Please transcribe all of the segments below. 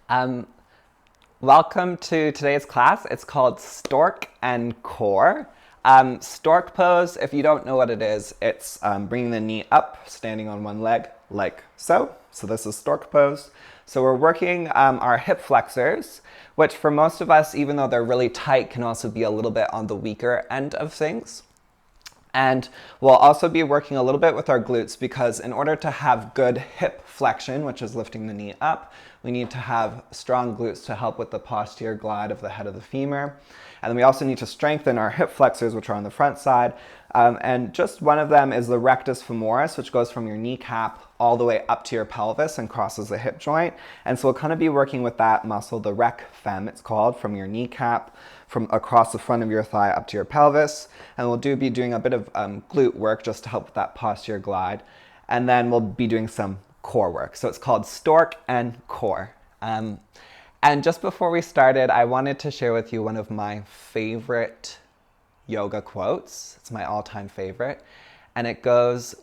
Um, Welcome to today's class. It's called Stork and Core. Stork Pose, if you don't know what it is, it's bringing the knee up, standing on one leg, like so. So this is Stork Pose. So we're working our hip flexors, which for most of us, even though they're really tight, can also be a little bit on the weaker end of things. And we'll also be working a little bit with our glutes because in order to have good hip flexion, which is lifting the knee up, we need to have strong glutes to help with the posterior glide of the head of the femur. And then we also need to strengthen our hip flexors, which are on the front side. And just one of them is the rectus femoris, which goes from your kneecap all the way up to your pelvis and crosses the hip joint. And so we'll kind of be working with that muscle, the rec fem, it's called, from your kneecap, from across the front of your thigh up to your pelvis. And we'll be doing a bit of glute work just to help with that posterior glide. And then we'll be doing some core work. So it's called Stork and Core. And just before we started, I wanted to share with you one of my favorite yoga quotes. It's my all-time favorite. And it goes,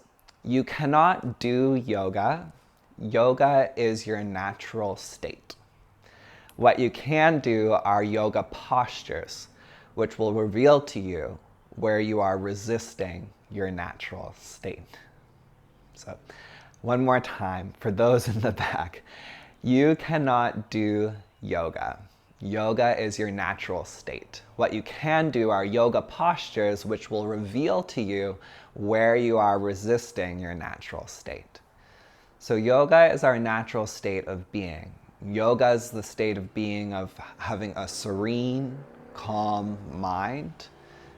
"You cannot do yoga. Yoga is your natural state. What you can do are yoga postures, which will reveal to you where you are resisting your natural state." So one more time for those in the back. You cannot do yoga. Yoga is your natural state. What you can do are yoga postures, which will reveal to you where you are resisting your natural state. So yoga is our natural state of being. Yoga is the state of being of having a serene, calm mind,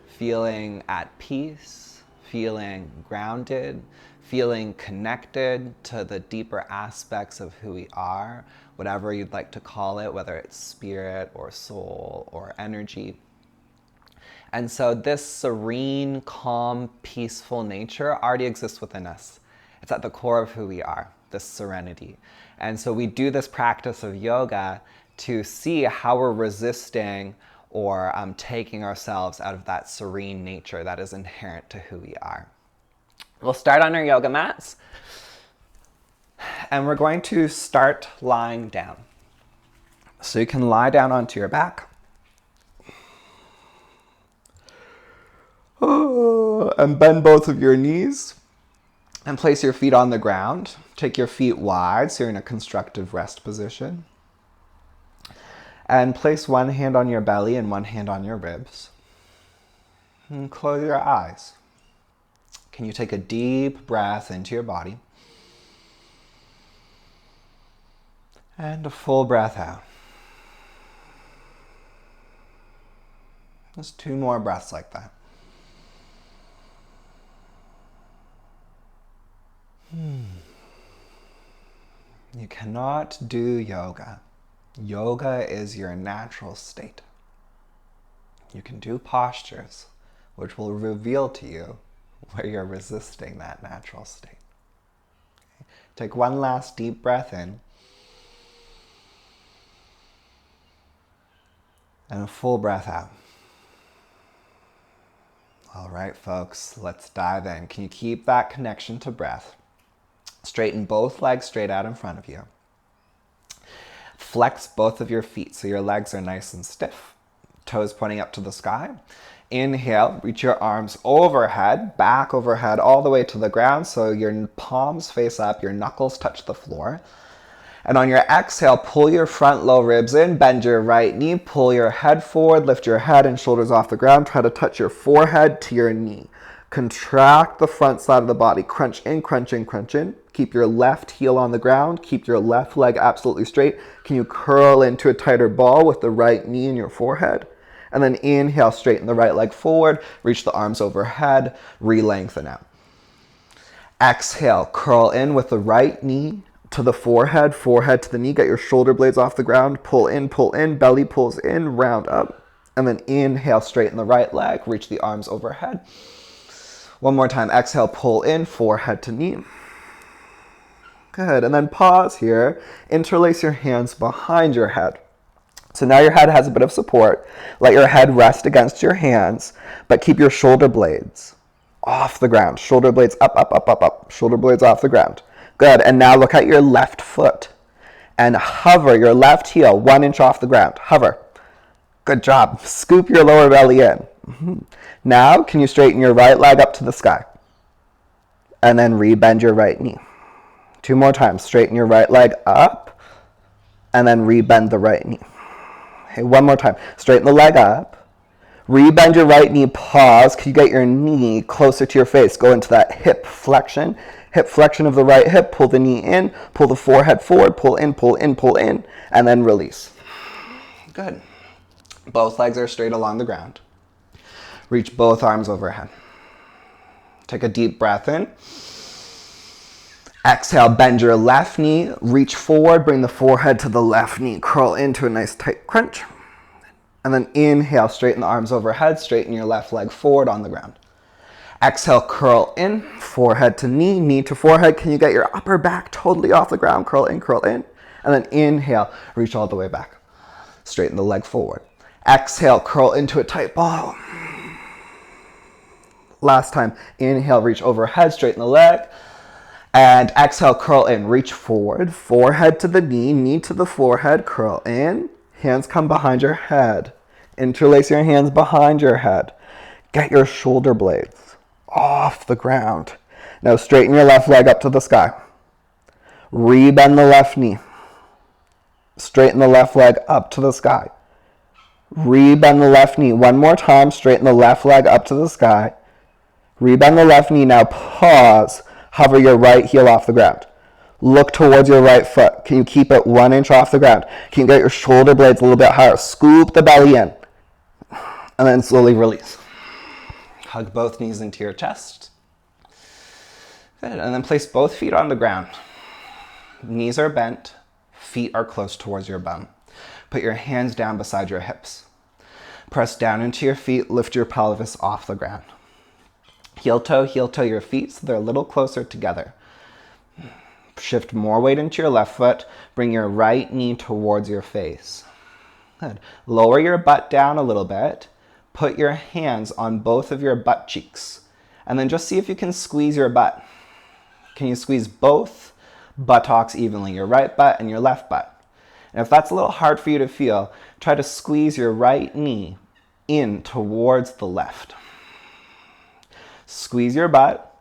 feeling at peace, feeling grounded, feeling connected to the deeper aspects of who we are, whatever you'd like to call it, whether it's spirit or soul or energy. And so this serene, calm, peaceful nature already exists within us. It's at the core of who we are, this serenity. And so we do this practice of yoga to see how we're resisting or taking ourselves out of that serene nature that is inherent to who we are. We'll start on our yoga mats, and we're going to start lying down. So you can lie down onto your back. And bend both of your knees and place your feet on the ground. Take your feet wide so you're in a constructive rest position. And place one hand on your belly and one hand on your ribs. And close your eyes. Can you take a deep breath into your body? And a full breath out. Just 2 more breaths like that. You cannot do yoga. Yoga is your natural state. You can do postures, which will reveal to you where you're resisting that natural state. Okay. Take one last deep breath in. And a full breath out. All right, folks, let's dive in. Can you keep that connection to breath? Straighten both legs straight out in front of you. Flex both of your feet so your legs are nice and stiff. Toes pointing up to the sky. Inhale, reach your arms overhead, back overhead, all the way to the ground so your palms face up, your knuckles touch the floor. And on your exhale, pull your front low ribs in, bend your right knee, pull your head forward, lift your head and shoulders off the ground. Try to touch your forehead to your knee. Contract the front side of the body. Crunch in, crunch in, crunch in. Keep your left heel on the ground. Keep your left leg absolutely straight. Can you curl into a tighter ball with the right knee in your forehead? And then inhale, straighten the right leg forward. Reach the arms overhead. Re-lengthen out. Exhale, curl in with the right knee to the forehead, forehead to the knee. Get your shoulder blades off the ground. Pull in, belly pulls in, round up. And then inhale, straighten the right leg. Reach the arms overhead. One more time. Exhale, pull in, forehead to knee. Good. And then pause here. Interlace your hands behind your head. So now your head has a bit of support. Let your head rest against your hands, but keep your shoulder blades off the ground. Shoulder blades up, up, up, up, up. Shoulder blades off the ground. Good. And now look at your left foot. and hover your left heel 1 inch off the ground. Hover. Good job. Scoop your lower belly in. Now, can you straighten your right leg up to the sky? And then rebend your right knee. 2 more times. Straighten your right leg up, and then rebend the right knee. Okay, 1 more time. Straighten the leg up. Rebend your right knee. Pause. Can you get your knee closer to your face? Go into that hip flexion. Hip flexion of the right hip. Pull the knee in. Pull the forehead forward. Pull in, pull in, pull in, and then release. Good. Both legs are straight along the ground. Reach both arms overhead. Take a deep breath in. Exhale, bend your left knee, reach forward, bring the forehead to the left knee, curl into a nice tight crunch. And then inhale, straighten the arms overhead, straighten your left leg forward on the ground. Exhale, curl in, forehead to knee to forehead. Can you get your upper back totally off the ground? Curl in, curl in. And then inhale, reach all the way back. Straighten the leg forward. Exhale, curl into a tight ball. Last time, inhale, reach overhead, straighten the leg. And exhale, curl in, reach forward, forehead to the knee to the forehead, curl in. Hands come behind your head. Interlace your hands behind your head. Get your shoulder blades off the ground. Now straighten your left leg up to the sky. Rebend the left knee. Straighten the left leg up to the sky. Rebend the left knee. 1 more time, straighten the left leg up to the sky. Rebend the left knee. Now pause. Hover your right heel off the ground. Look towards your right foot. Can you keep it 1 inch off the ground? Can you get your shoulder blades a little bit higher? Scoop the belly in. And then slowly release. Hug both knees into your chest. Good. And then place both feet on the ground. Knees are bent. Feet are close towards your bum. Put your hands down beside your hips. Press down into your feet. Lift your pelvis off the ground. Heel toe your feet so they're a little closer together. Shift more weight into your left foot. Bring your right knee towards your face. Good. Lower your butt down a little bit. Put your hands on both of your butt cheeks. And then just see if you can squeeze your butt. Can you squeeze both buttocks evenly, your right butt and your left butt? And if that's a little hard for you to feel, try to squeeze your right knee in towards the left. Squeeze your butt.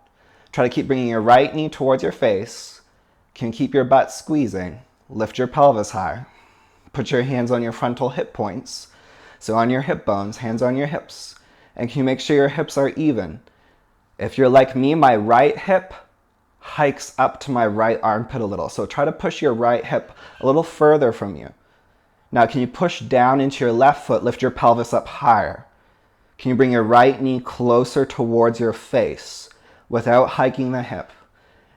Try to keep bringing your right knee towards your face. Can you keep your butt squeezing? Lift your pelvis high. Put your hands on your frontal hip points. So on your hip bones, hands on your hips. And can you make sure your hips are even? If you're like me, my right hip hikes up to my right armpit a little. So try to push your right hip a little further from you. Now can you push down into your left foot, lift your pelvis up higher? Can you bring your right knee closer towards your face without hiking the hip?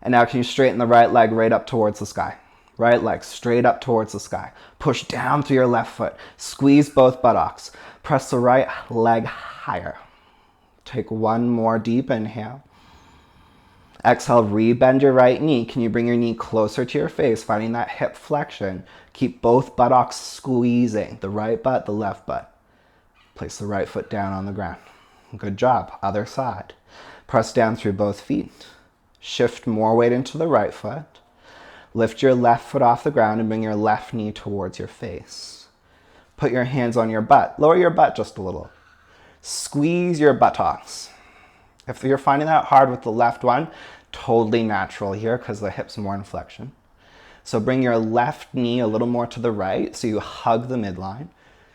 And now can you straighten the right leg right up towards the sky? Right leg straight up towards the sky. Push down through your left foot. Squeeze both buttocks. Press the right leg higher. Take 1 more deep inhale. Exhale, rebend your right knee. Can you bring your knee closer to your face, finding that hip flexion? Keep both buttocks squeezing, the right butt, the left butt. Place the right foot down on the ground. Good job. Other side. Press down through both feet. Shift more weight into the right foot. Lift your left foot off the ground and bring your left knee towards your face. Put your hands on your butt. Lower your butt just a little. Squeeze your buttocks. If you're finding that hard with the left one, totally natural here because the hip's more in flexion. So bring your left knee a little more to the right so you hug the midline.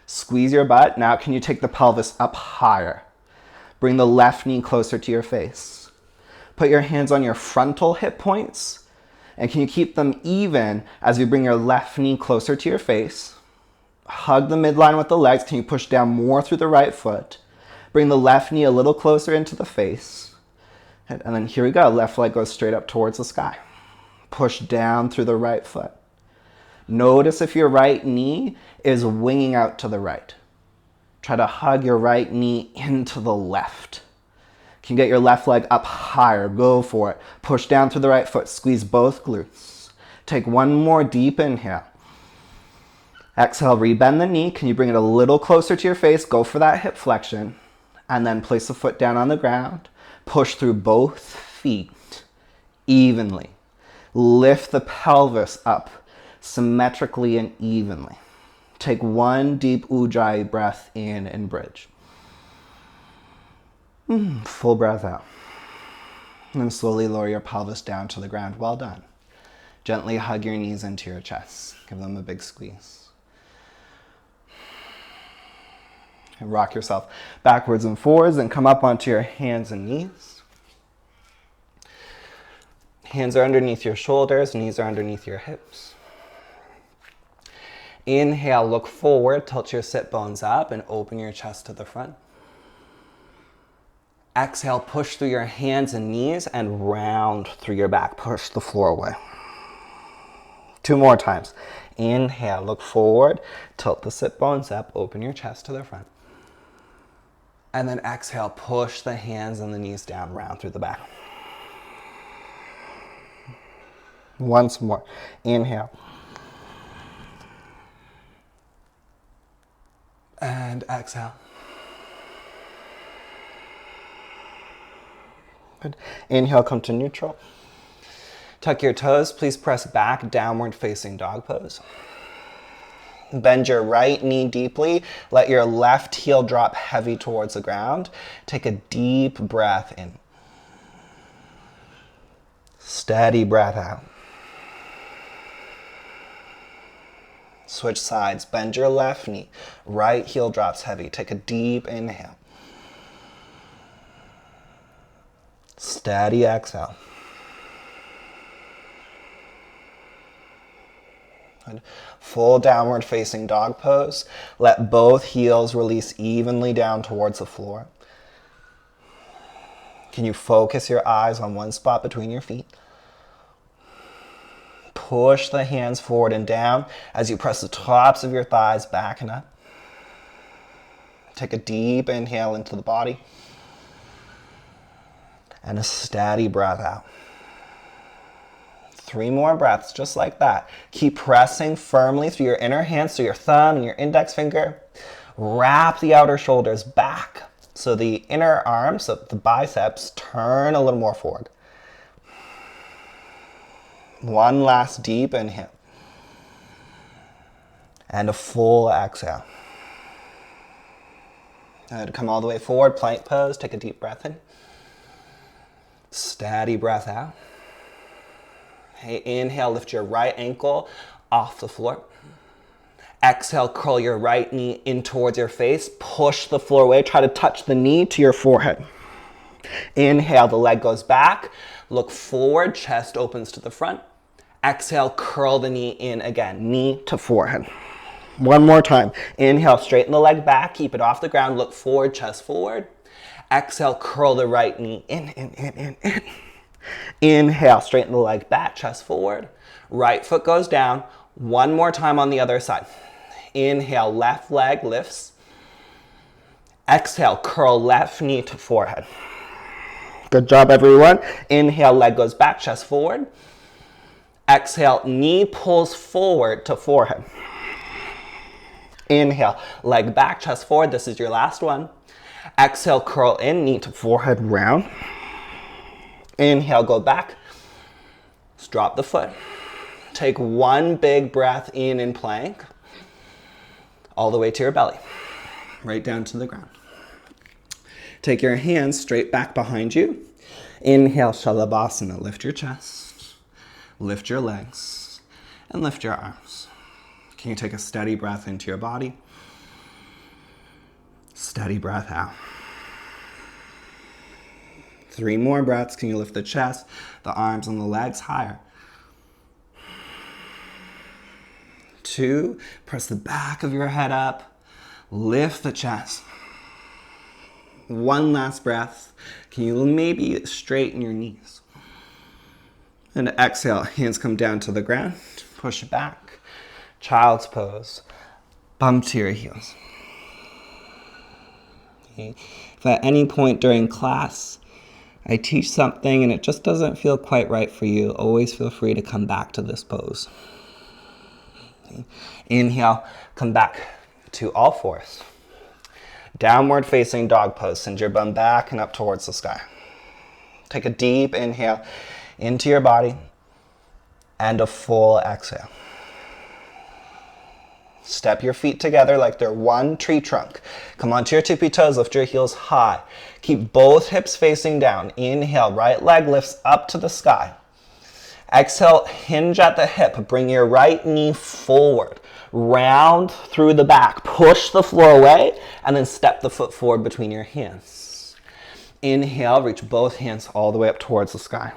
Squeeze your butt. Now can you take the pelvis up higher? Bring the left knee closer to your face. Put your hands on your frontal hip points. And can you keep them even as you bring your left knee closer to your face? Hug the midline with the legs. Can you push down more through the right foot? Bring the left knee a little closer into the face. And then here we go. Left leg goes straight up towards the sky. Push down through the right foot. Notice if your right knee is winging out to the right. Try to hug your right knee into the left. Can you get your left leg up higher? Go for it. Push down through the right foot. Squeeze both glutes. Take 1 more deep inhale. Exhale, rebend the knee. Can you bring it a little closer to your face? Go for that hip flexion. And then place the foot down on the ground. Push through both feet evenly. Lift the pelvis up. symmetrically and evenly. Take one deep ujjayi breath in and bridge. Full breath out. And slowly lower your pelvis down to the ground. Well done. Gently hug your knees into your chest. Give them a big squeeze. And rock yourself backwards and forwards and come up onto your hands and knees. Hands are underneath your shoulders, knees are underneath your hips. Inhale, look forward, tilt your sit bones up and open your chest to the front. Exhale, push through your hands and knees and round through your back. Push the floor away. 2 more times. Inhale, look forward, tilt the sit bones up, open your chest to the front. And then exhale, push the hands and the knees down, round through the back. Once more. Inhale. And exhale. Good. Inhale, come to neutral. Tuck your toes. Please press back, downward facing dog pose. Bend your right knee deeply. Let your left heel drop heavy towards the ground. Take a deep breath in. Steady breath out. Switch sides. Bend your left knee. Right heel drops heavy. Take a deep inhale. Steady exhale. Good. Full downward facing dog pose. Let both heels release evenly down towards the floor. Can you focus your eyes on one spot between your feet? Push the hands forward and down as you press the tops of your thighs back and up. Take a deep inhale into the body. And a steady breath out. 3 more breaths, just like that. Keep pressing firmly through your inner hands, through your thumb and your index finger. Wrap the outer shoulders back so the inner arms, so the biceps, turn a little more forward. One last deep inhale. And a full exhale. Good. Come all the way forward, plank pose. Take a deep breath in. Steady breath out. Hey, inhale, lift your right ankle off the floor. Exhale, curl your right knee in towards your face. Push the floor away. Try to touch the knee to your forehead. Inhale, the leg goes back. Look forward, chest opens to the front. Exhale, curl the knee in again, knee to forehead. One more time. Inhale, straighten the leg back. Keep it off the ground. Look forward, chest forward. Exhale, curl the right knee in. Inhale, straighten the leg back, chest forward. Right foot goes down. One more time on the other side. Inhale, left leg lifts. Exhale, curl left knee to forehead. Good job, everyone. Inhale, leg goes back, chest forward. Exhale, knee pulls forward to forehead. Inhale, leg back, chest forward. This is your last one. Exhale, curl in, knee to forehead, round. Inhale, go back. Just drop the foot. Take one big breath in plank. All the way to your belly. Right down to the ground. Take your hands straight back behind you. Inhale, Shalabhasana. Lift your chest. Lift your legs. And lift your arms. Can you take a steady breath into your body? Steady breath out. 3 more breaths. Can you lift the chest, the arms, and the legs higher? 2, press the back of your head up. Lift the chest. 1 last breath. Can you maybe straighten your knees? And exhale, hands come down to the ground. Push it back. Child's pose. Bump to your heels. Okay. If at any point during class I teach something and it just doesn't feel quite right for you, always feel free to come back to this pose. Okay. Inhale, come back to all fours. Downward facing dog pose. Send your bum back and up towards the sky. Take a deep inhale into your body and a full exhale. Step your feet together like they're one tree trunk. Come onto your tippy toes, lift your heels high. Keep both hips facing down. Inhale, right leg lifts up to the sky. Exhale, hinge at the hip. Bring your right knee forward. Round through the back. Push the floor away, and then step the foot forward between your hands. Inhale, reach both hands all the way up towards the sky.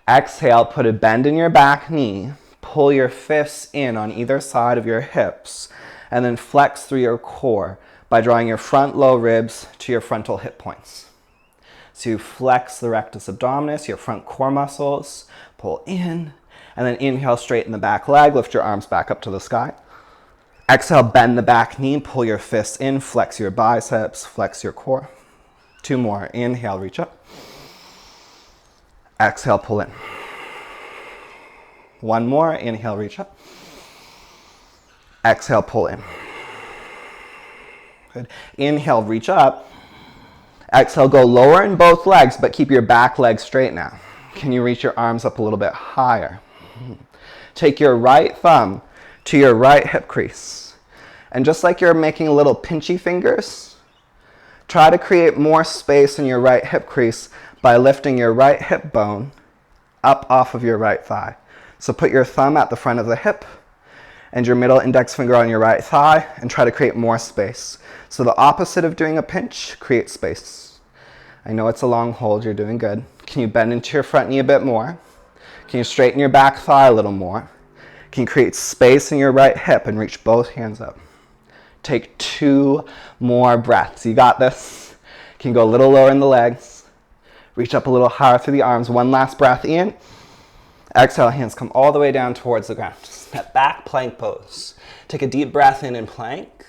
Exhale, put a bend in your back knee. Pull your fists in on either side of your hips, and then flex through your core by drawing your front low ribs to your frontal hip points. So you flex the rectus abdominis, your front core muscles, pull in, and then inhale, straighten the back leg, lift your arms back up to the sky. Exhale, bend the back knee, pull your fists in, flex your biceps, flex your core. 2 more. Inhale, reach up. Exhale, pull in. 1 more. Inhale, reach up. Exhale, pull in. Good. Inhale, reach up. Exhale, go lower in both legs, but keep your back leg straight now. Can you reach your arms up a little bit higher? Take your right thumb to your right hip crease. And just like you're making little pinchy fingers, try to create more space in your right hip crease by lifting your right hip bone up off of your right thigh. So put your thumb at the front of the hip and your middle index finger on your right thigh and try to create more space. So the opposite of doing a pinch, create space. I know it's a long hold, you're doing good. Can you bend into your front knee a bit more? Can you straighten your back thigh a little more? Can you create space in your right hip and reach both hands up? Take 2 more breaths. You got this. Can you go a little lower in the legs? Reach up a little higher through the arms. 1 last breath in. Exhale, hands come all the way down towards the ground. Step back, plank pose. Take a deep breath in plank.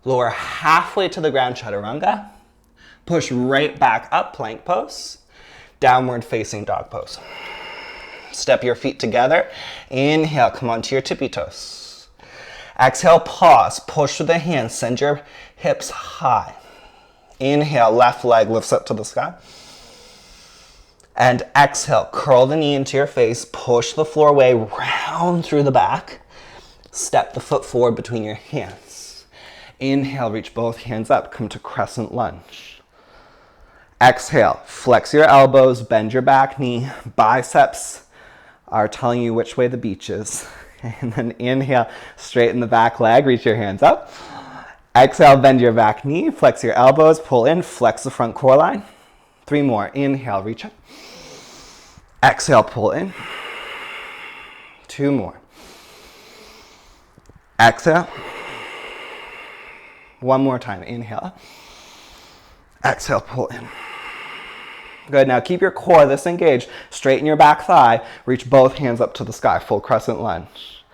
Lower halfway to the ground, chaturanga. Push right back up, plank pose. Downward facing dog pose. Step your feet together. Inhale, come onto your tippy toes. Exhale, pause. Push with the hands. Send your hips high. Inhale, left leg lifts up to the sky. And exhale, curl the knee into your face. Push the floor away, round through the back. Step the foot forward between your hands. Inhale, reach both hands up. Come to Crescent Lunge. Exhale, flex your elbows, bend your back knee. Biceps are telling you which way the beach is. And then inhale, straighten the back leg, reach your hands up. Exhale, bend your back knee, flex your elbows, pull in, flex the front core line. 3 more. Inhale, reach up. Exhale, pull in. 2 more. Exhale. 1 more time. Inhale. Exhale, pull in. Good. Now keep your core this engaged. Straighten your back thigh. Reach both hands up to the sky. Full crescent lunge.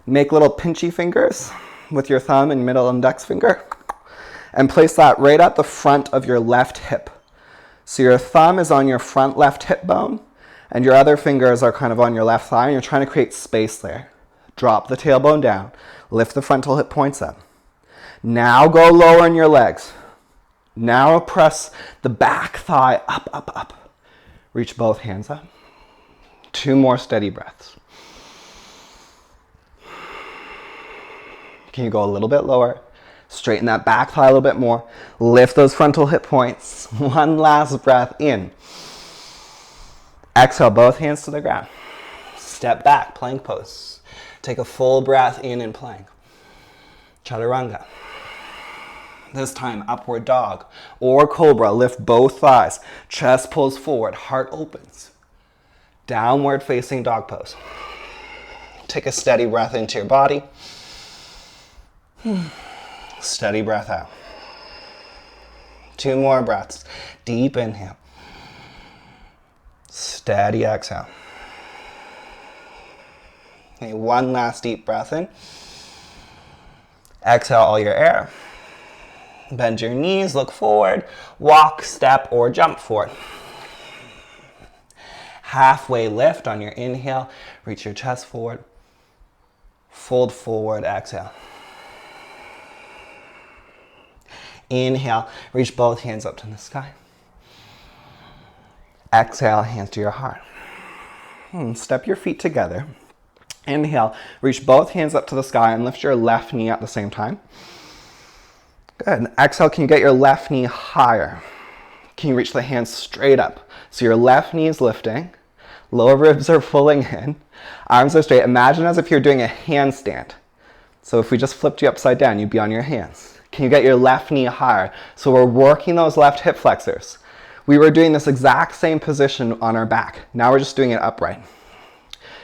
Make little pinchy fingers with your thumb and middle index finger. And place that right at the front of your left hip. So your thumb is on your front left hip bone. And your other fingers are kind of on your left thigh. And you're trying to create space there. Drop the tailbone down. Lift the frontal hip points up. Now go lower in your legs. Now press the back thigh up, up, up. Reach both hands up. 2 more steady breaths. Can you go a little bit lower? Straighten that back thigh a little bit more. Lift those frontal hip points. 1 last breath in. Exhale, both hands to the ground. Step back, plank pose. Take a full breath in plank. Chaturanga. This time, upward dog or cobra. Lift both thighs. Chest pulls forward. Heart opens. Downward facing dog pose. Take a steady breath into your body. Steady breath out. 2 more breaths. Deep inhale. Steady exhale. Okay, 1 last deep breath in. Exhale all your air. Bend your knees, look forward, walk, step, or jump forward. Halfway lift on your inhale, reach your chest forward, fold forward, exhale. Inhale, reach both hands up to the sky. Exhale, hands to your heart. Step your feet together Inhale, reach both hands up to the sky and lift your left knee at the same time. Good. And exhale, can you get your left knee higher? Can you reach the hands straight up? So your left knee is lifting, lower ribs are pulling in, arms are straight. Imagine as if you're doing a handstand. So if we just flipped you upside down, you'd be on your hands. Can you get your left knee higher? So we're working those left hip flexors. We were doing this exact same position on our back. Now we're just doing it upright.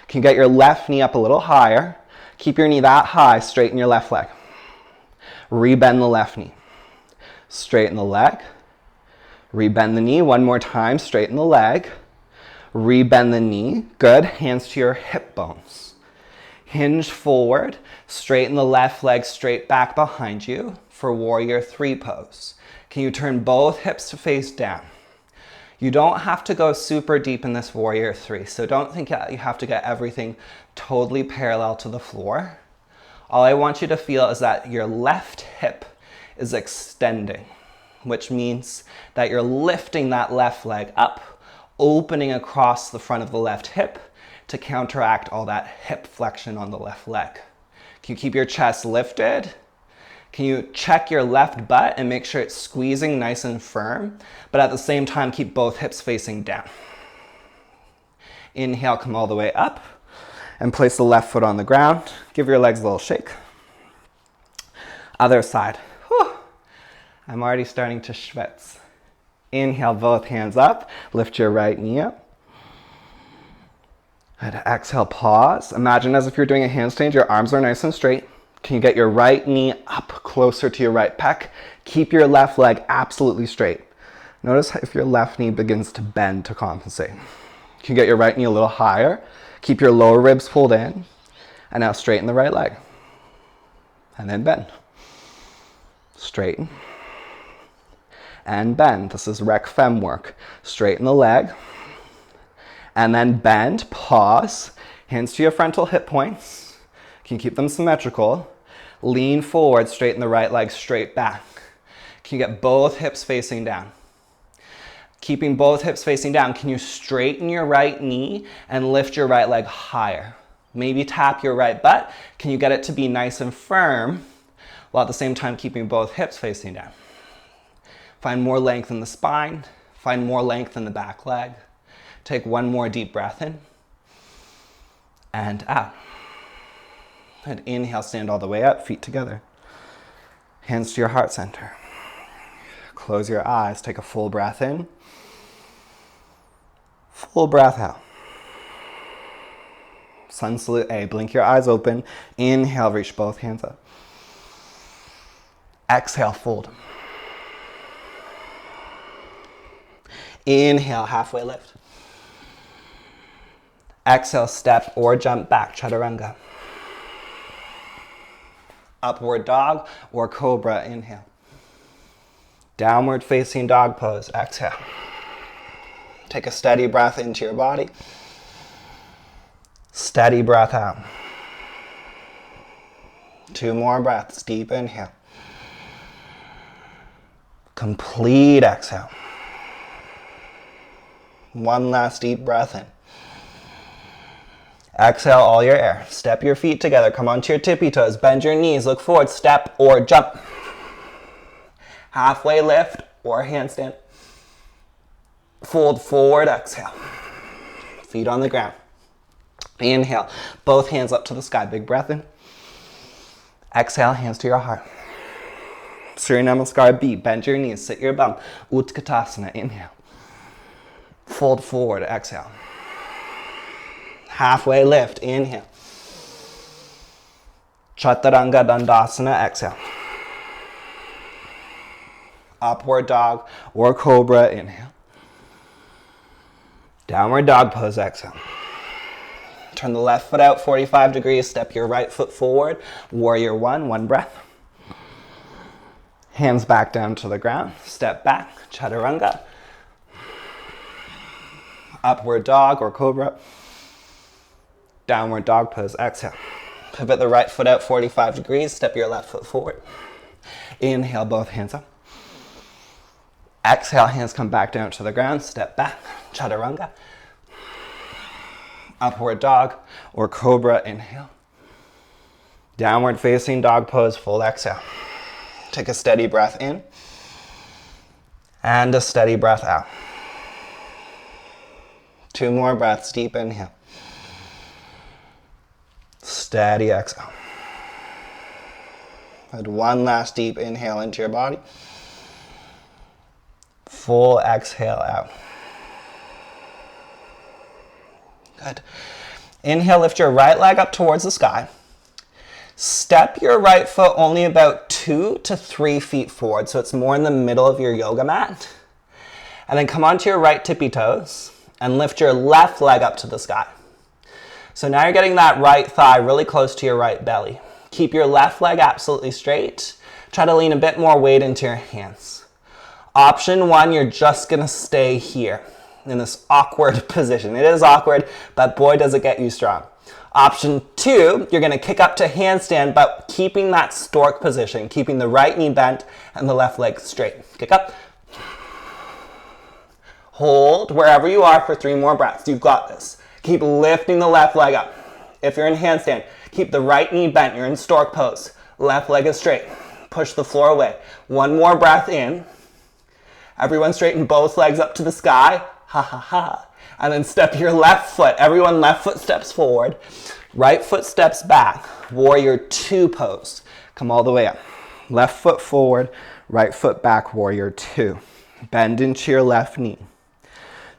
Can you get your left knee up a little higher? Keep your knee that high, straighten your left leg. Rebend the left knee. Straighten the leg. Rebend the knee. One more time, straighten the leg. Rebend the knee. Good. Hands to your hip bones. Hinge forward. Straighten the left leg straight back behind you for Warrior 3 pose. Can you turn both hips to face down? You don't have to go super deep in this Warrior 3, so don't think that you have to get everything totally parallel to the floor. All I want you to feel is that your left hip is extending, which means that you're lifting that left leg up, opening across the front of the left hip to counteract all that hip flexion on the left leg. Can you keep your chest lifted? Can you check your left butt and make sure it's squeezing nice and firm, but at the same time keep both hips facing down. Inhale, come all the way up and place the left foot on the ground. Give your legs a little shake. Other side. Whew. I'm already starting to schwitz. Inhale, both hands up. Lift your right knee up. And exhale, pause. Imagine as if you're doing a handstand, your arms are nice and straight. Can you get your right knee up closer to your right pec? Keep your left leg absolutely straight. Notice if your left knee begins to bend to compensate. Can you get your right knee a little higher? Keep your lower ribs pulled in. And now straighten the right leg. And then bend. Straighten. And bend. This is rec fem work. Straighten the leg. And then bend. Pause. Hands to your frontal hip points. Can you keep them symmetrical? Lean forward, straighten the right leg straight back. Can you get both hips facing down? Keeping both hips facing down, can you straighten your right knee and lift your right leg higher? Maybe tap your right butt. Can you get it to be nice and firm while at the same time keeping both hips facing down? Find more length in the spine. Find more length in the back leg. Take one more deep breath in and out. And inhale, stand all the way up, feet together. Hands to your heart center. Close your eyes, take a full breath in. Full breath out. Sun salute A, blink your eyes open. Inhale, reach both hands up. Exhale, fold. Inhale, halfway lift. Exhale, step or jump back, chaturanga. Upward dog or cobra, inhale. Downward facing dog pose, exhale. Take a steady breath into your body. Steady breath out. 2 more breaths, deep inhale. Complete exhale. 1 last deep breath in. Exhale all your air. Step your feet together. Come onto your tippy toes. Bend your knees. Look forward. Step or jump. Halfway lift or handstand. Fold forward. Exhale. Feet on the ground. Inhale. Both hands up to the sky. Big breath in. Exhale. Hands to your heart. Surya Namaskar B. Bend your knees. Sit your bum. Utkatasana. Inhale. Fold forward. Exhale. Halfway lift, inhale. Chaturanga Dandasana, exhale. Upward dog or cobra, inhale. Downward dog pose, exhale. Turn the left foot out 45 degrees, step your right foot forward. Warrior 1, 1 breath. Hands back down to the ground, step back, chaturanga. Upward dog or cobra. Downward dog pose, exhale. Pivot the right foot out 45 degrees, step your left foot forward. Inhale, both hands up. Exhale, hands come back down to the ground, step back, chaturanga. Upward dog or cobra, inhale. Downward facing dog pose, full exhale. Take a steady breath in and a steady breath out. 2 more breaths, deep inhale. Steady exhale. And 1 last deep inhale into your body. Full exhale out. Good. Inhale, lift your right leg up towards the sky. Step your right foot only about 2 to 3 feet forward, so it's more in the middle of your yoga mat. And then come onto your right tippy toes and lift your left leg up to the sky. So now you're getting that right thigh really close to your right belly. Keep your left leg absolutely straight. Try to lean a bit more weight into your hands. Option 1, you're just gonna stay here in this awkward position. It is awkward, but boy does it get you strong. Option 2, you're gonna kick up to handstand, but keeping that stork position, keeping the right knee bent and the left leg straight. Kick up. Hold wherever you are for 3 more breaths. You've got this. Keep lifting the left leg up. If you're in handstand, keep the right knee bent. You're in stork pose. Left leg is straight. Push the floor away. 1 more breath in. Everyone straighten both legs up to the sky. Ha ha ha. And then step your left foot. Everyone left foot steps forward. Right foot steps back. Warrior 2 pose. Come all the way up. Left foot forward. Right foot back. Warrior 2. Bend into your left knee.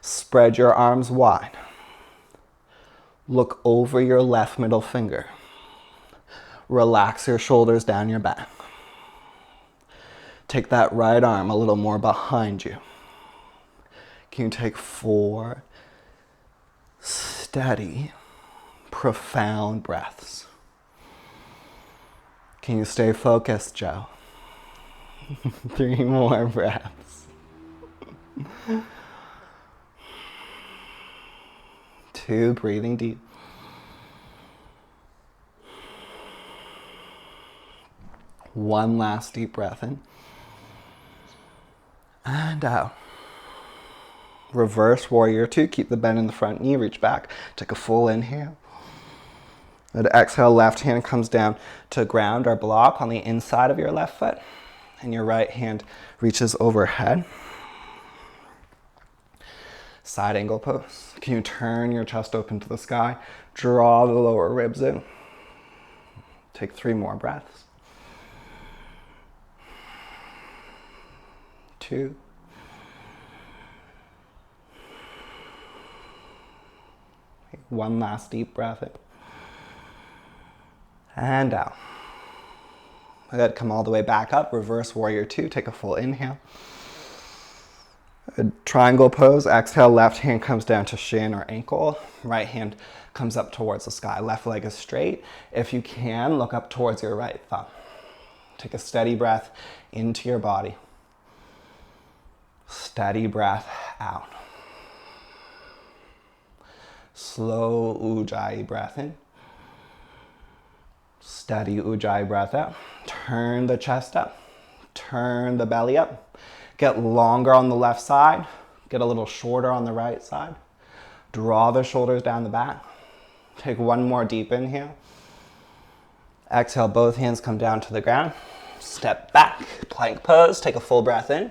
Spread your arms wide. Look over your left middle finger. Relax your shoulders down your back. Take that right arm a little more behind you. Can you take 4 steady, profound breaths? Can you stay focused, Joe? 3 more breaths. 2, breathing deep. 1 last deep breath in. And out. Reverse warrior 2. Keep the bend in the front knee. Reach back. Take a full inhale. And exhale, left hand comes down to ground or block on the inside of your left foot. And your right hand reaches overhead. Side angle pose. Can you turn your chest open to the sky? Draw the lower ribs in. Take 3 more breaths. 2. 1 last deep breath in. And out. Good. Come all the way back up. Reverse warrior 2. Take a full inhale. A triangle pose. Exhale, left hand comes down to shin or ankle. Right hand comes up towards the sky. Left leg is straight. If you can, look up towards your right thumb. Take a steady breath into your body. Steady breath out. Slow Ujjayi breath in. Steady Ujjayi breath out. Turn the chest up. Turn the belly up. Get longer on the left side. Get a little shorter on the right side. Draw the shoulders down the back. Take 1 more deep inhale. Exhale, both hands come down to the ground. Step back, plank pose. Take a full breath in.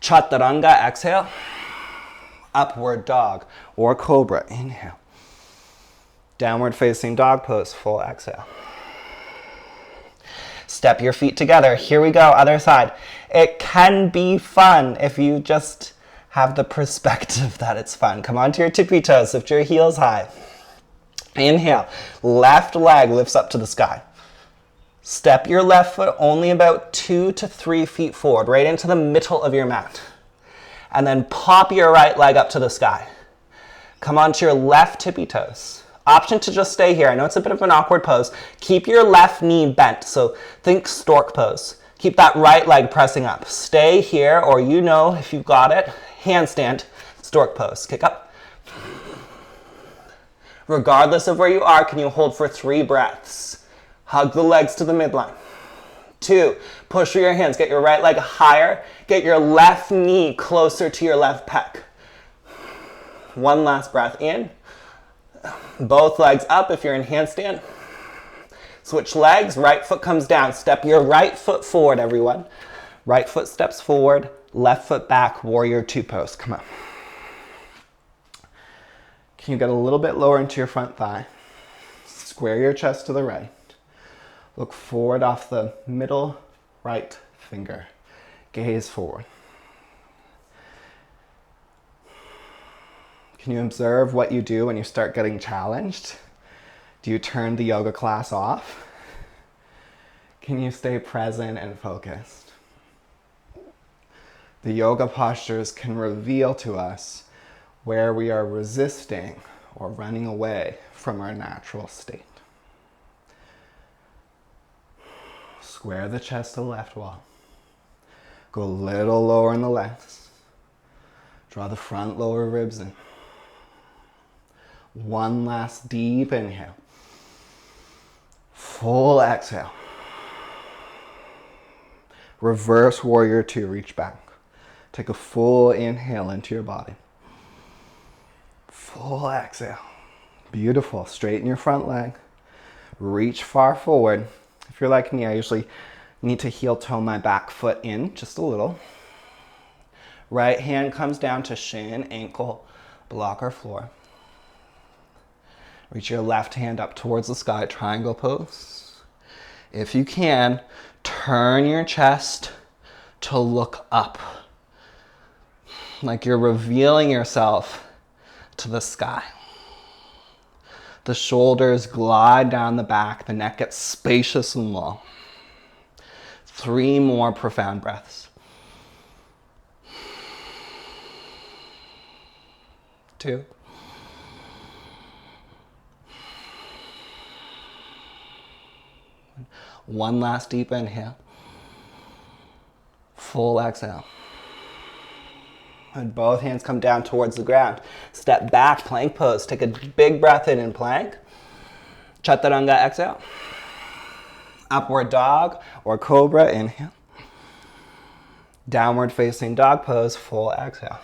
Chaturanga, exhale. Upward dog or cobra, inhale. Downward facing dog pose, full exhale. Step your feet together. Here we go, other side. It can be fun if you just have the perspective that it's fun. Come onto your tippy toes, lift your heels high. Inhale, left leg lifts up to the sky. Step your left foot only about 2 to 3 feet forward, right into the middle of your mat. And then pop your right leg up to the sky. Come onto your left tippy toes. Option to just stay here. I know it's a bit of an awkward pose. Keep your left knee bent. So think stork pose. Keep that right leg pressing up. Stay here, or you know if you've got it, handstand, stork pose. Kick up. Regardless of where you are, can you hold for 3 breaths? Hug the legs to the midline. 2, push through your hands. Get your right leg higher. Get your left knee closer to your left pec. 1 last breath in. Both legs up if you're in handstand. Switch legs, right foot comes down. Step your right foot forward, everyone. Right foot steps forward, left foot back, warrior two pose. Come on. Can you get a little bit lower into your front thigh? Square your chest to the right. Look forward off the middle right finger. Gaze forward. Can you observe what you do when you start getting challenged? Do you turn the yoga class off? Can you stay present and focused? The yoga postures can reveal to us where we are resisting or running away from our natural state. Square the chest to the left wall. Go a little lower in the legs. Draw the front lower ribs in. One last deep inhale. Full exhale. Reverse warrior two, reach back. Take a full inhale into your body. Full exhale. Beautiful. Straighten your front leg. Reach far forward. If you're like me, I usually need to heel toe my back foot in just a little. Right hand comes down to shin, ankle, block or floor. Reach your left hand up towards the sky, triangle pose. If you can, turn your chest to look up, like you're revealing yourself to the sky. The shoulders glide down the back, the neck gets spacious and long. 3 more profound breaths. 2. One last deep inhale. Full exhale. And both hands come down towards the ground. Step back, plank pose. Take a big breath in plank. Chaturanga, exhale. Upward dog or cobra, inhale. Downward facing dog pose, full exhale.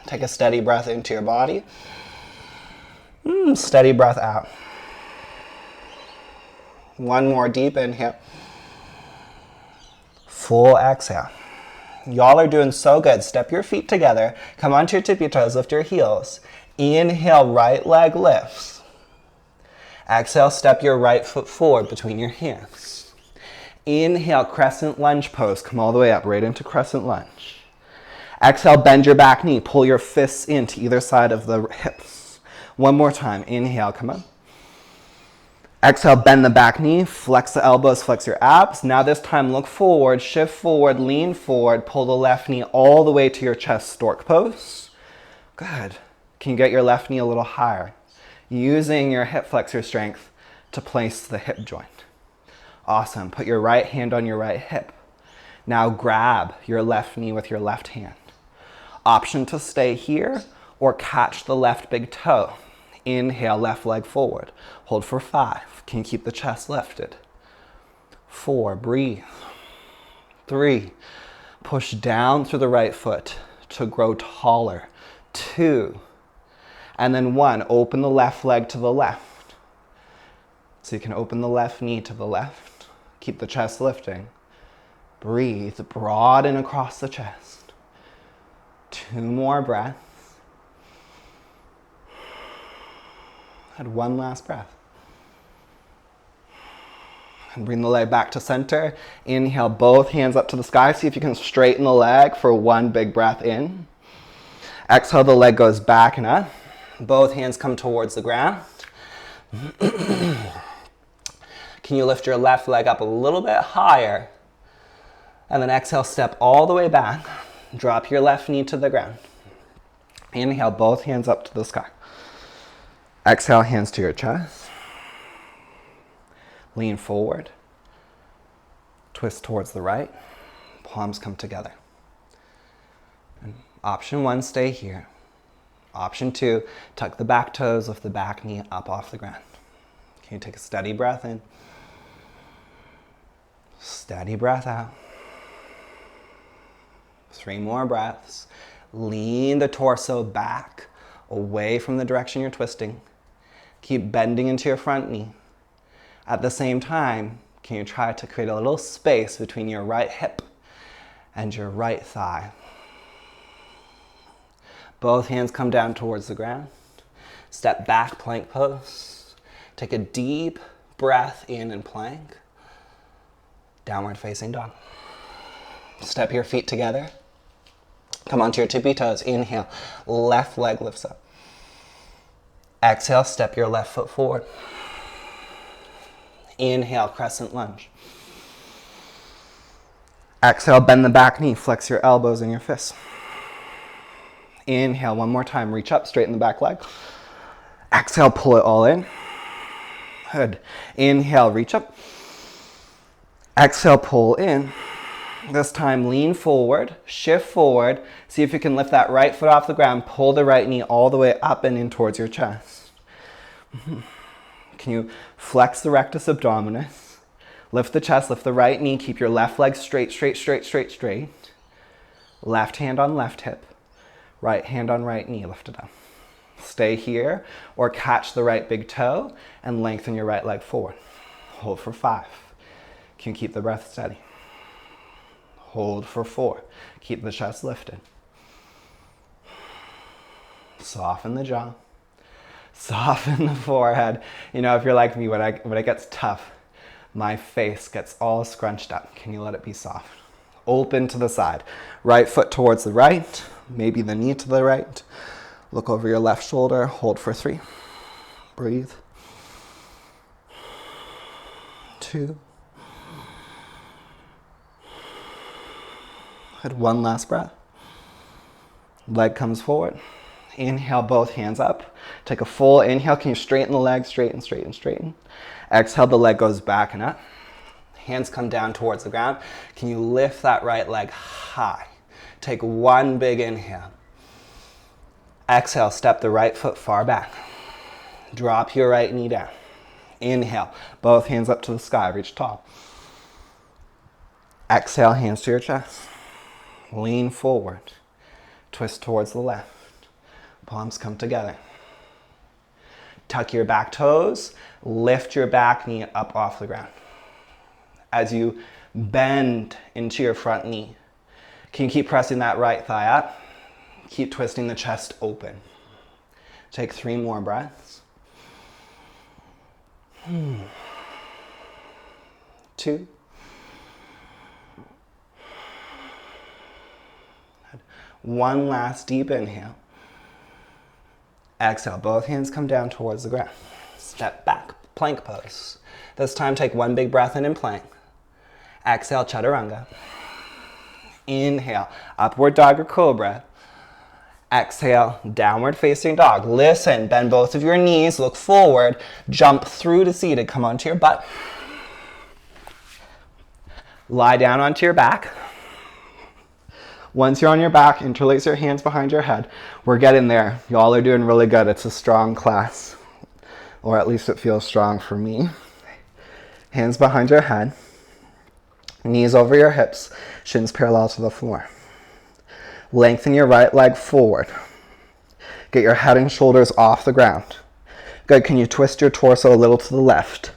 Take a steady breath into your body. Steady breath out. One more deep inhale. Full exhale. Y'all are doing so good. Step your feet together. Come onto your tippy toes, lift your heels. Inhale, right leg lifts. Exhale, step your right foot forward between your hands. Inhale, crescent lunge pose. Come all the way up, right into crescent lunge. Exhale, bend your back knee. Pull your fists into either side of the hips. One more time. Inhale, come on. Exhale, bend the back knee, flex the elbows, flex your abs. Now this time look forward, shift forward, lean forward, pull the left knee all the way to your chest, stork pose. Good. Can you get your left knee a little higher? Using your hip flexor strength to place the hip joint. Awesome. Put your right hand on your right hip. Now grab your left knee with your left hand. Option to stay here or catch the left big toe. Inhale, left leg forward. Hold for 5. Can you keep the chest lifted? 4, breathe. 3, push down through the right foot to grow taller. 2, and then 1, open the left leg to the left. So you can open the left knee to the left. Keep the chest lifting. Breathe, broaden across the chest. 2 more breaths. And 1 last breath. And bring the leg back to center. Inhale, both hands up to the sky. See if you can straighten the leg for 1 big breath in. Exhale, the leg goes back and up. Both hands come towards the ground. Can you lift your left leg up a little bit higher? And then exhale, step all the way back. Drop your left knee to the ground. Inhale, both hands up to the sky. Exhale, hands to your chest. Lean forward. Twist towards the right. Palms come together. And option 1, stay here. Option 2, tuck the back toes, lift the back knee up off the ground. Can you take a steady breath in? Steady breath out. 3 more breaths. Lean the torso back, away from the direction you're twisting. Keep bending into your front knee. At the same time, can you try to create a little space between your right hip and your right thigh? Both hands come down towards the ground. Step back, plank pose. Take a deep breath in and plank. Downward facing dog. Step your feet together. Come onto your tippy toes. Inhale, left leg lifts up. Exhale, step your left foot forward. Inhale, crescent lunge. Exhale, bend the back knee, flex your elbows and your fists. Inhale, one more time, reach up, straighten the back leg. Exhale, pull it all in. Good. Inhale, reach up. Exhale, pull in. This time, lean forward, shift forward. See if you can lift that right foot off the ground. Pull the right knee all the way up and in towards your chest. Can you flex the rectus abdominis? Lift the chest, lift the right knee. Keep your left leg straight, straight, straight, straight, straight. Left hand on left hip. Right hand on right knee, lift it up. Stay here or catch the right big toe and lengthen your right leg forward. Hold for 5. Can you keep the breath steady? Hold for 4. Keep the chest lifted. Soften the jaw. Soften the forehead. You know, if you're like me, when it gets tough, my face gets all scrunched up. Can you let it be soft? Open to the side. Right foot towards the right. Maybe the knee to the right. Look over your left shoulder. Hold for 3. Breathe. 2. Good. One last breath. Leg comes forward. Inhale, both hands up. Take a full inhale. Can you straighten the leg? Straighten, straighten, straighten. Exhale, the leg goes back and up. Hands come down towards the ground. Can you lift that right leg high? Take one big inhale. Exhale, step the right foot far back. Drop your right knee down. Inhale, both hands up to the sky, reach tall. Exhale, hands to your chest. Lean forward. Twist towards the left. Palms come together. Tuck your back toes. Lift your back knee up off the ground. As you bend into your front knee, can you keep pressing that right thigh up? Keep twisting the chest open. Take 3 more breaths. 2. One last deep inhale. Exhale, both hands come down towards the ground. Step back, plank pose. This time take one big breath in and plank. Exhale, chaturanga. Inhale, upward dog or cobra. Exhale, downward facing dog. Listen, bend both of your knees, look forward, jump through to seated, come onto your butt. Lie down onto your back. Once you're on your back, interlace your hands behind your head. We're getting there. Y'all are doing really good. It's a strong class, or at least it feels strong for me. Hands behind your head. Knees over your hips, shins parallel to the floor. Lengthen your right leg forward. Get your head and shoulders off the ground. Good, can you twist your torso a little to the left?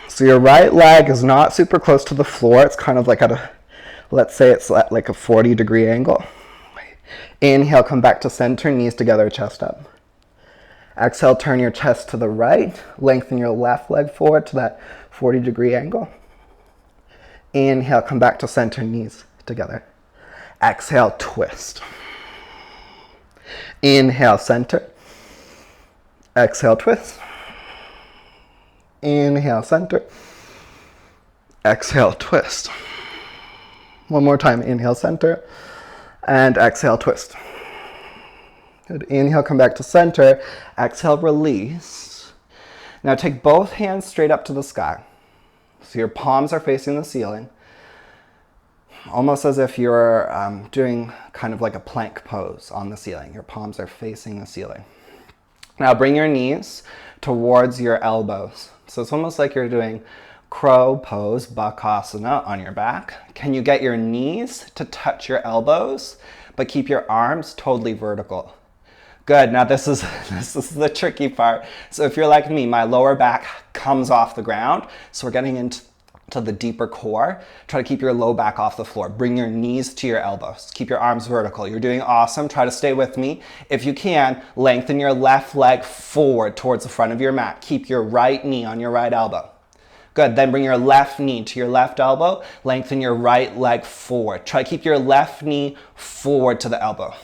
So your right leg is not super close to the floor. It's kind of like at a, let's say it's at like a 40-degree angle. Inhale, come back to center, knees together, chest up. Exhale, turn your chest to the right. Lengthen your left leg forward to that 40-degree angle. Inhale, come back to center, knees together. Exhale, twist. Inhale, center. Exhale, twist. Inhale, center. Exhale, twist. One more time, inhale, center. And exhale, twist. Good. Inhale, come back to center. Exhale, release. Now take both hands straight up to the sky. So your palms are facing the ceiling, almost as if you're doing kind of like a plank pose on the ceiling. Your palms are facing the ceiling. Now bring your knees towards your elbows. So it's almost like you're doing crow pose, bakasana on your back. Can you get your knees to touch your elbows, but keep your arms totally vertical? Good. Now this is the tricky part. So if you're like me, my lower back comes off the ground. So we're getting into the deeper core. Try to keep your low back off the floor. Bring your knees to your elbows. Keep your arms vertical. You're doing awesome. Try to stay with me. If you can, lengthen your left leg forward towards the front of your mat. Keep your right knee on your right elbow. Good. Then bring your left knee to your left elbow. Lengthen your right leg forward. Try to keep your left knee forward to the elbow.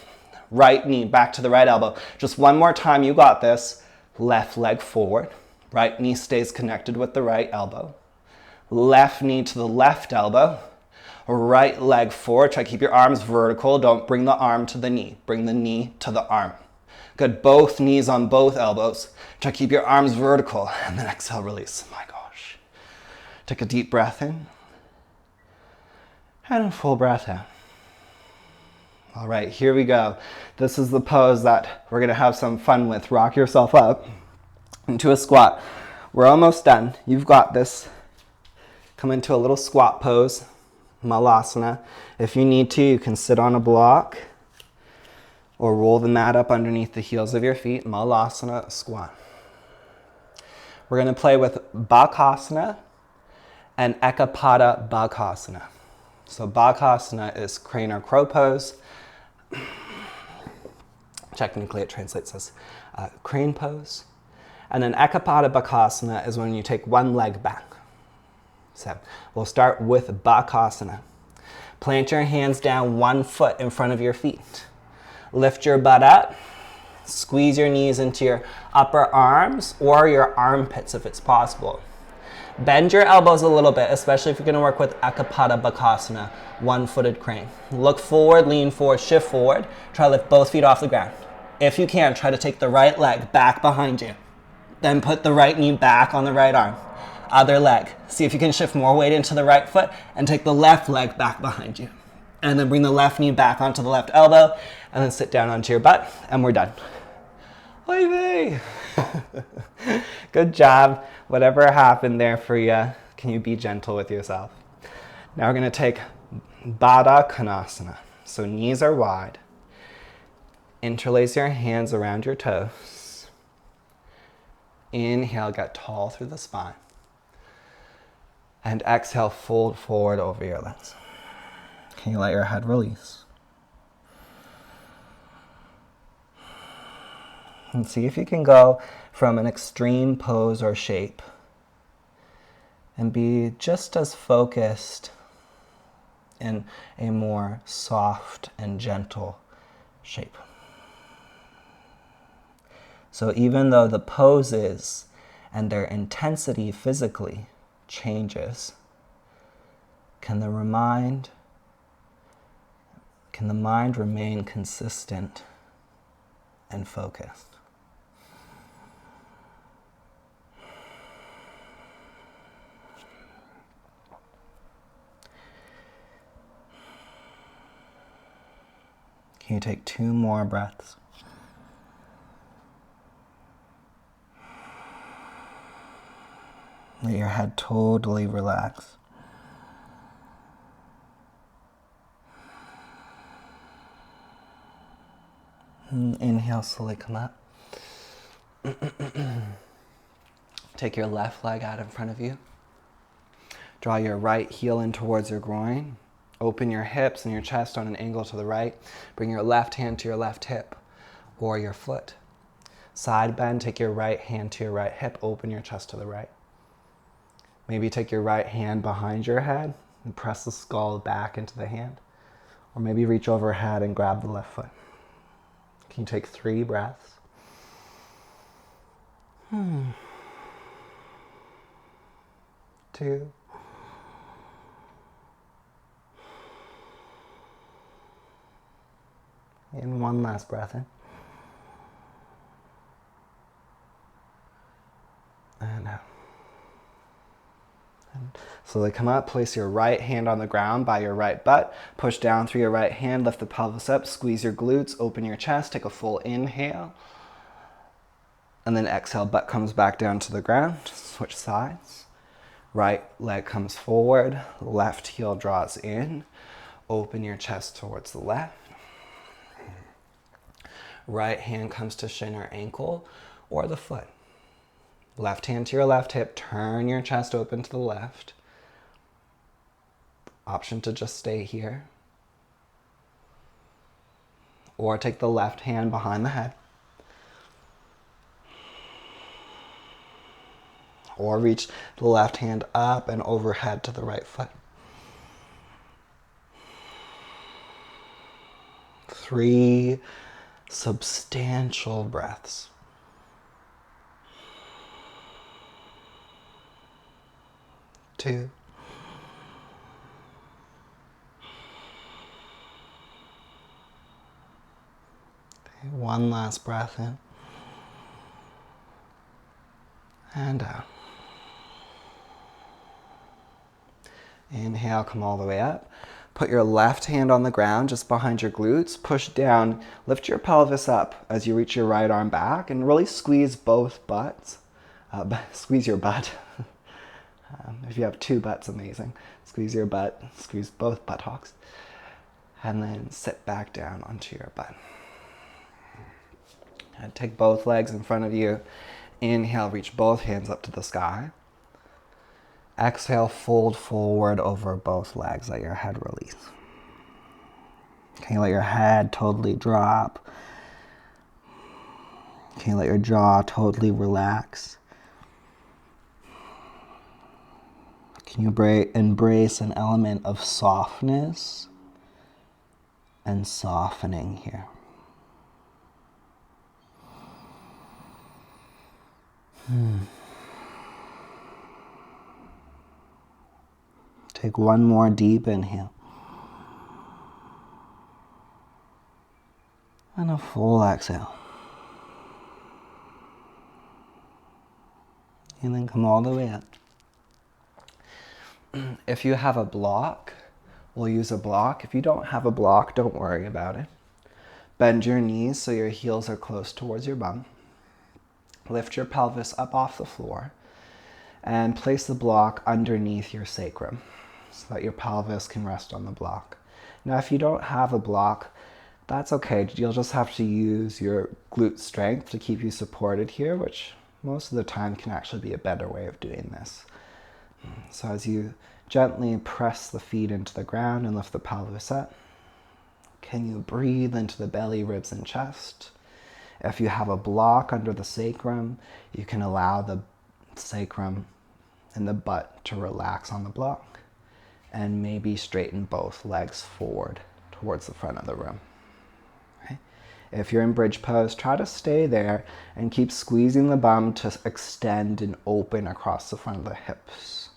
Right knee back to the right elbow. Just one more time. You got this. Left leg forward. Right knee stays connected with the right elbow. Left knee to the left elbow. Right leg forward. Try to keep your arms vertical. Don't bring the arm to the knee. Bring the knee to the arm. Good. Both knees on both elbows. Try to keep your arms vertical. And then exhale, release. My gosh. Take a deep breath in. And a full breath out. All right, here we go. This is the pose that we're gonna have some fun with. Rock yourself up into a squat. We're almost done. You've got this. Come into a little squat pose, malasana. If you need to, you can sit on a block or roll the mat up underneath the heels of your feet. Malasana, squat. We're gonna play with Bakasana and Ekapada Bakasana. So Bakasana is crane or crow pose. Technically it translates as crane pose. And then Ekapada Bakasana is when you take one leg back. So we'll start with Bakasana. Plant your hands down, 1 foot in front of your feet. Lift your butt up. Squeeze your knees into your upper arms or your armpits if it's possible. Bend your elbows a little bit, especially if you're going to work with Ekapada Bakasana, 1-footed crane. Look forward, lean forward, shift forward. Try to lift both feet off the ground. If you can, try to take the right leg back behind you. Then put the right knee back on the right arm. Other leg. See if you can shift more weight into the right foot and take the left leg back behind you. And then bring the left knee back onto the left elbow and then sit down onto your butt and we're done. Oy vey. Good job. Whatever happened there for you, can you be gentle with yourself? Now we're going to take Baddha Konasana. So knees are wide. Interlace your hands around your toes. Inhale, get tall through the spine. And exhale, fold forward over your legs. Can you let your head release? And see if you can go from an extreme pose or shape and be just as focused in a more soft and gentle shape. So even though the poses and their intensity physically changes, can the mind remain consistent and focused? Can you take 2 more breaths? Let your head totally relax. Inhale, slowly come up. Take your left leg out in front of you. Draw your right heel in towards your groin. Open your hips and your chest on an angle to the right. Bring your left hand to your left hip or your foot. Side bend, take your right hand to your right hip. Open your chest to the right. Maybe take your right hand behind your head and press the skull back into the hand. Or maybe reach overhead and grab the left foot. Can you take 3 breaths? 2. And 1 last breath in. And out. Slowly come up, place your right hand on the ground by your right butt, push down through your right hand, lift the pelvis up, squeeze your glutes, open your chest, take a full inhale, and then exhale, butt comes back down to the ground, switch sides. Right leg comes forward, left heel draws in, open your chest towards the left. Right hand comes to shin or ankle or the foot. Left hand to your left hip, turn your chest open to the left. Option to just stay here. Or take the left hand behind the head. Or reach the left hand up and overhead to the right foot. 3 substantial breaths. 2. Okay, one last breath in. And out. Inhale, come all the way up. Put your left hand on the ground just behind your glutes. Push down, lift your pelvis up as you reach your right arm back and really squeeze both butts. Squeeze your butt. If you have 2 butts, amazing. Squeeze your butt, squeeze both buttocks. And then sit back down onto your butt. And take both legs in front of you. Inhale, reach both hands up to the sky. Exhale, fold forward over both legs. Let your head release. Okay, let your head totally drop. Okay, let your jaw totally relax. Can you embrace an element of softness and softening here? Take one more deep inhale. And a full exhale. And then come all the way up. If you have a block, we'll use a block. If you don't have a block, don't worry about it. Bend your knees so your heels are close towards your bum. Lift your pelvis up off the floor and place the block underneath your sacrum so that your pelvis can rest on the block. Now, if you don't have a block, that's okay. You'll just have to use your glute strength to keep you supported here, which most of the time can actually be a better way of doing this. So as you gently press the feet into the ground and lift the pelvis up, can you breathe into the belly, ribs, and chest? If you have a block under the sacrum, you can allow the sacrum and the butt to relax on the block and maybe straighten both legs forward towards the front of the room. Okay? If you're in bridge pose, try to stay there and keep squeezing the bum to extend and open across the front of the hips.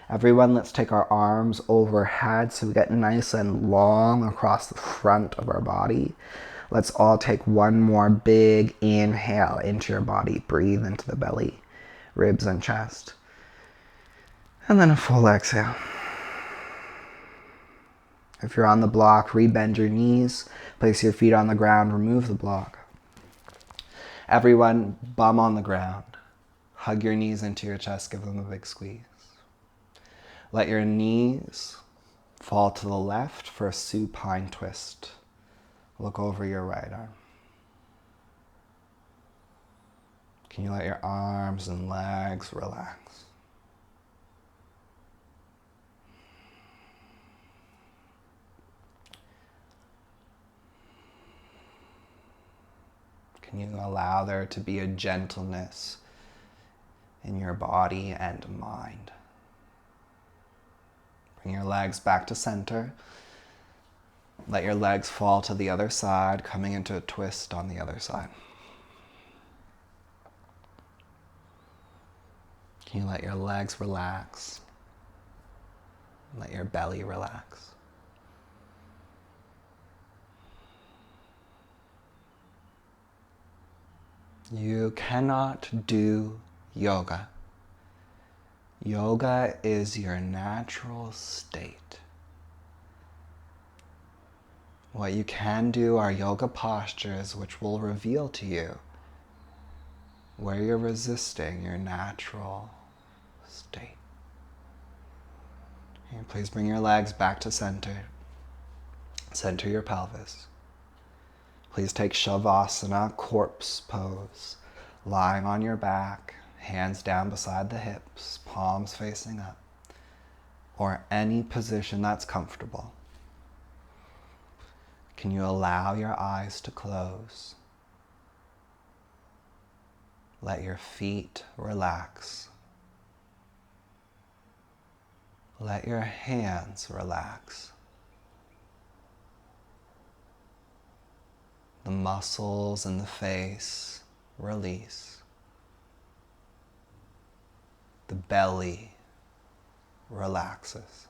Everyone, let's take our arms overhead so we get nice and long across the front of our body. Let's all take one more big inhale into your body. Breathe into the belly, ribs, and chest. And then a full exhale. If you're on the block, rebend your knees. Place your feet on the ground. Remove the block. Everyone, bum on the ground. Hug your knees into your chest. Give them a big squeeze. Let your knees fall to the left for a supine twist. Look over your right arm. Can you let your arms and legs relax? Can you allow there to be a gentleness in your body and mind? Bring your legs back to center. Let your legs fall to the other side, coming into a twist on the other side. Can you let your legs relax? Let your belly relax. You cannot do yoga. Yoga is your natural state. What you can do are yoga postures which will reveal to you where you're resisting your natural state. And please bring your legs back to center. Center your pelvis. Please take Shavasana, corpse pose, lying on your back, hands down beside the hips, palms facing up, or any position that's comfortable. Can you allow your eyes to close? Let your feet relax. Let your hands relax. The muscles in the face release. The belly relaxes.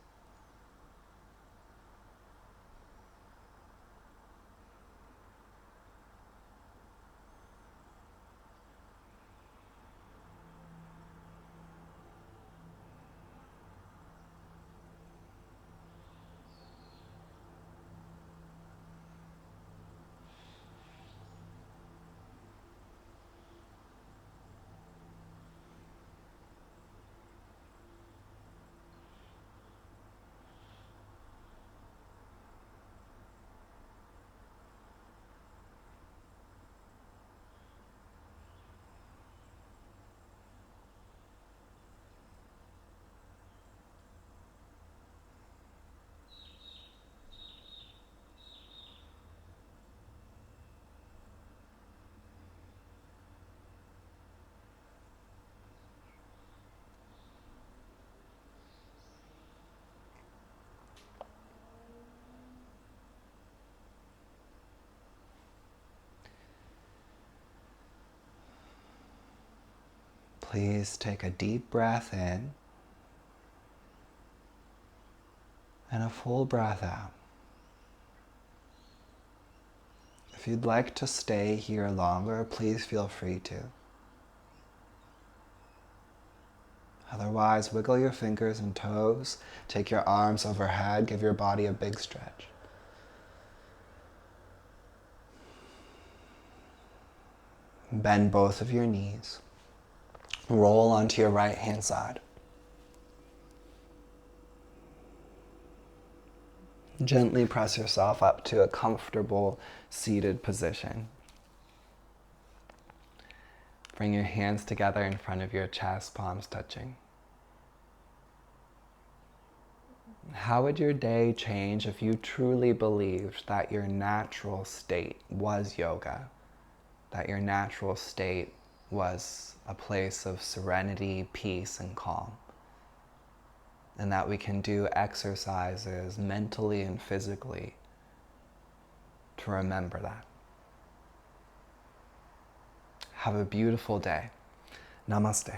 Please take a deep breath in and a full breath out. If you'd like to stay here longer, please feel free to. Otherwise, wiggle your fingers and toes, take your arms overhead, give your body a big stretch. Bend both of your knees. Roll onto your right hand side. Gently press yourself up to a comfortable seated position. Bring your hands together in front of your chest, palms touching. How would your day change if you truly believed that your natural state was yoga? That your natural state was a place of serenity, peace, and calm? And that we can do exercises mentally and physically to remember that. Have a beautiful day. Namaste.